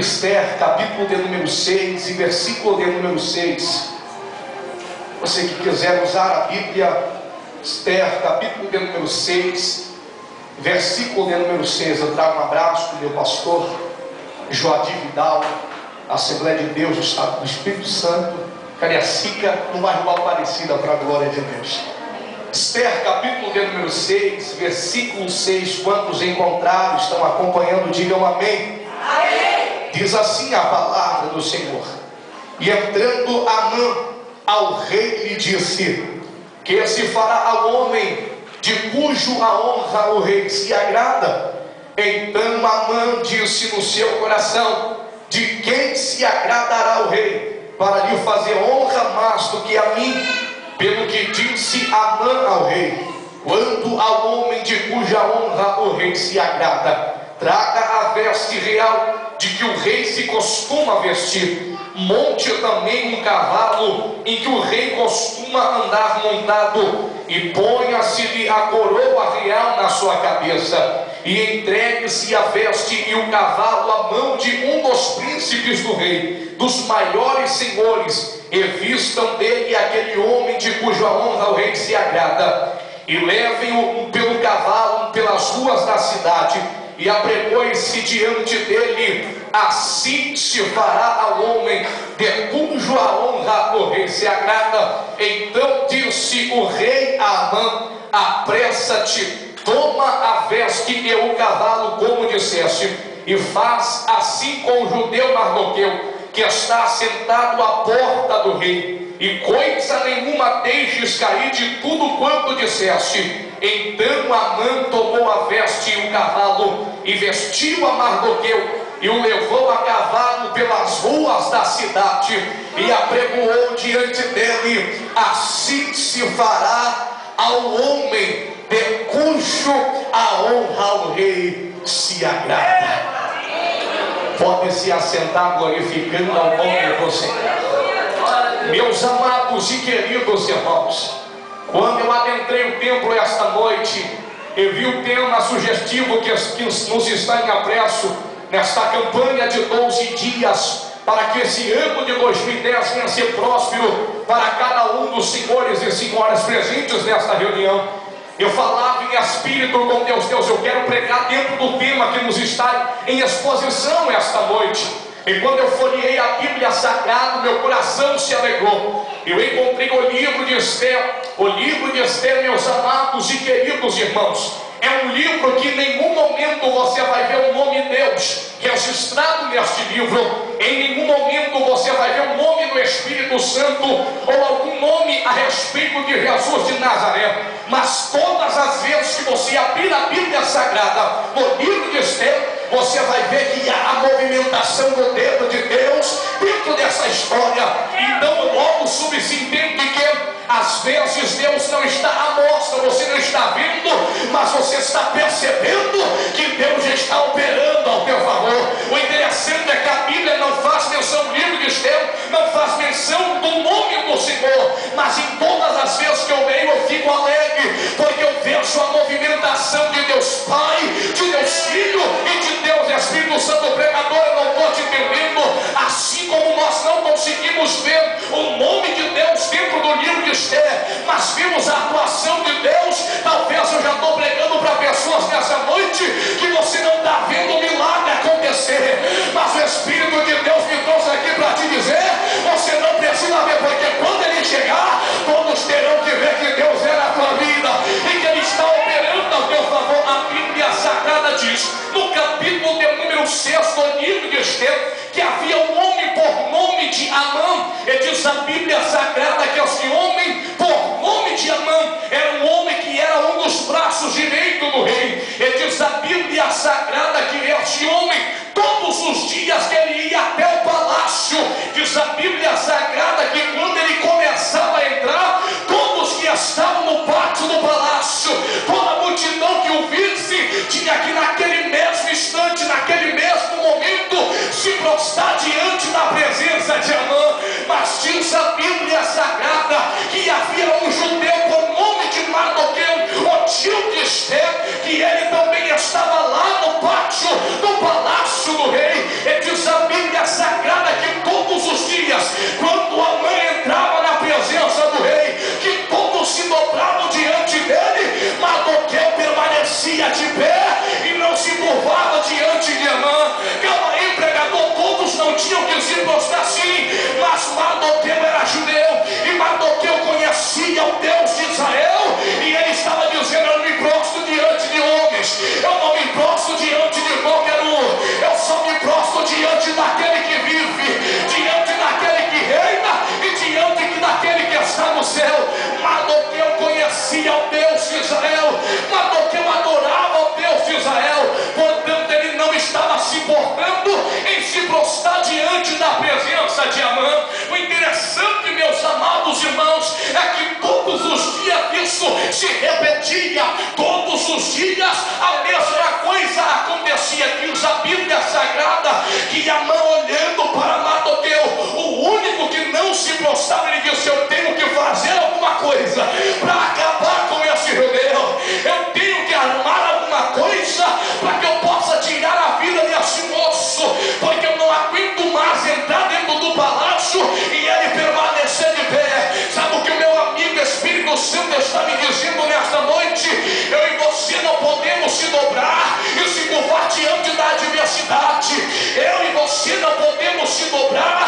Esther, capítulo de número 6 e versículo de número 6. Você que quiser usar a Bíblia, Esther, capítulo de número 6, versículo de número 6. Eu trago um abraço do meu pastor Joadir Vidal, Assembleia de Deus do Estado do Espírito Santo, Cariacica, no bairro Aparecida, para a glória de Deus. Esther, capítulo de número 6, versículo 6. Quantos encontraram, estão acompanhando, digam amém. Amém. Diz assim a palavra do Senhor: e entrando Amã ao rei lhe disse: que se fará ao homem de cujo a honra o rei se agrada? Então Amã disse no seu coração: de quem se agradará o rei para lhe fazer honra mais do que a mim? Pelo que disse Amã ao rei: quanto ao homem de cuja honra o rei se agrada, traga a veste real de que o rei se costuma vestir, monte também um cavalo em que o rei costuma andar montado, e ponha-se-lhe a coroa real na sua cabeça, e entregue-se a veste e o cavalo à mão de um dos príncipes do rei, dos maiores senhores, e vistam dele aquele homem de cuja honra o rei se agrada, e levem-o pelo cavalo pelas ruas da cidade, e apregoe-se diante dele. Assim se fará ao homem de cuja honra o rei se agrada. Então disse o rei a Amã: apressa-te, toma a veste e o cavalo, como disseste, e faz assim com o judeu Mardoqueu, que está sentado à porta do rei, e coisa nenhuma deixes cair de tudo quanto disseste. Então Amã tomou a veste e o cavalo, e vestiu a Mardoqueu, e o levou a cavalo pelas ruas da cidade, e apregoou diante dele. Assim se fará ao homem de cujo a honra ao rei se agrada. Pode se assentar glorificando ao nome do Senhor. Meus amados e queridos irmãos, quando eu adentrei o templo esta noite, eu vi o tema sugestivo que nos está em apreço nesta campanha de 12 dias, para que esse ano de 2010 venha a ser próspero para cada um dos senhores e senhoras presentes nesta reunião. Eu falava em espírito com Deus: eu quero pregar dentro do tema que nos está em exposição esta noite. E quando eu folheei a Bíblia Sagrada, meu coração se alegrou. Eu encontrei o livro de Esther. O livro de Esther, meus amados e queridos irmãos, é um livro que em nenhum momento você vai ver o nome de Deus registrado neste livro. Em nenhum momento você vai ver o nome do Espírito Santo ou algum nome a respeito de Jesus de Nazaré. Mas todas as vezes que você abrir a Bíblia Sagrada, no livro de Esther, você vai ver que há a movimentação do dedo de Deus dentro dessa história. Então logo subentende que às vezes Deus não está à mostra, você não está vendo, mas você está percebendo que Deus já está operando ao teu favor. O interessante é que a Bíblia não faz menção, o livro de Esther não faz menção do nome do Senhor, mas em todas as vezes que eu leio eu fico alegre, porque eu vejo a movimentação de Deus Pai, de Deus Filho e de Deus Espírito Santo. Pregador, eu não estou te entendendo. Assim como nós não conseguimos ver o nome de Deus dentro do livro de Esther, mas vimos a atuação de Deus, talvez eu já estou pregando para pessoas nessa noite que você não está vendo o milagre acontecer, mas o Espírito de Deus me trouxe aqui para te dizer: você não precisa ver, porque quando ele chegar, todos terão que ver que Deus é na tua vida e que ele está operando ao teu favor. A Bíblia Sagrada diz, no capítulo de número 6 do livro de Esther, que havia um homem por nome de Amã. E diz a Bíblia Sagrada que esse homem por nome de Amã era um homem que era um dos braços direitos do rei. E diz a Bíblia Sagrada que este homem, todos os dias que ele ia até o palácio, diz a Bíblia Sagrada que quando ele começava a entrar, todos que estavam no pátio do palácio, toda a multidão que o visse, tinha que naquele mesmo instante, naquele mesmo momento, se prostrar diante da presença de Amã. Mas diz a Bíblia Sagrada que havia um judeu por nome de Mardoqueu, o tio de Esther, que ele também estava lá no pátio do palácio do rei. E diz a Bíblia se repetia todos os dias, a mesma coisa acontecia. Diz a Bíblia Sagrada que Amã, olhando para Mardoqueu, o único que não se prostrava, ele disse: eu tenho que fazer alguma coisa para acabar com esse judeu, eu tenho que armar alguma coisa para que eu possa tirar a vida desse moço, porque eu não aguento mais entrar dentro do palácio e ele permanecer de pé. Sabe o que o meu amigo Espírito Santo está me dizendo nesta noite? Eu e você não podemos se dobrar e se curvar diante da adversidade. Eu e você não podemos se dobrar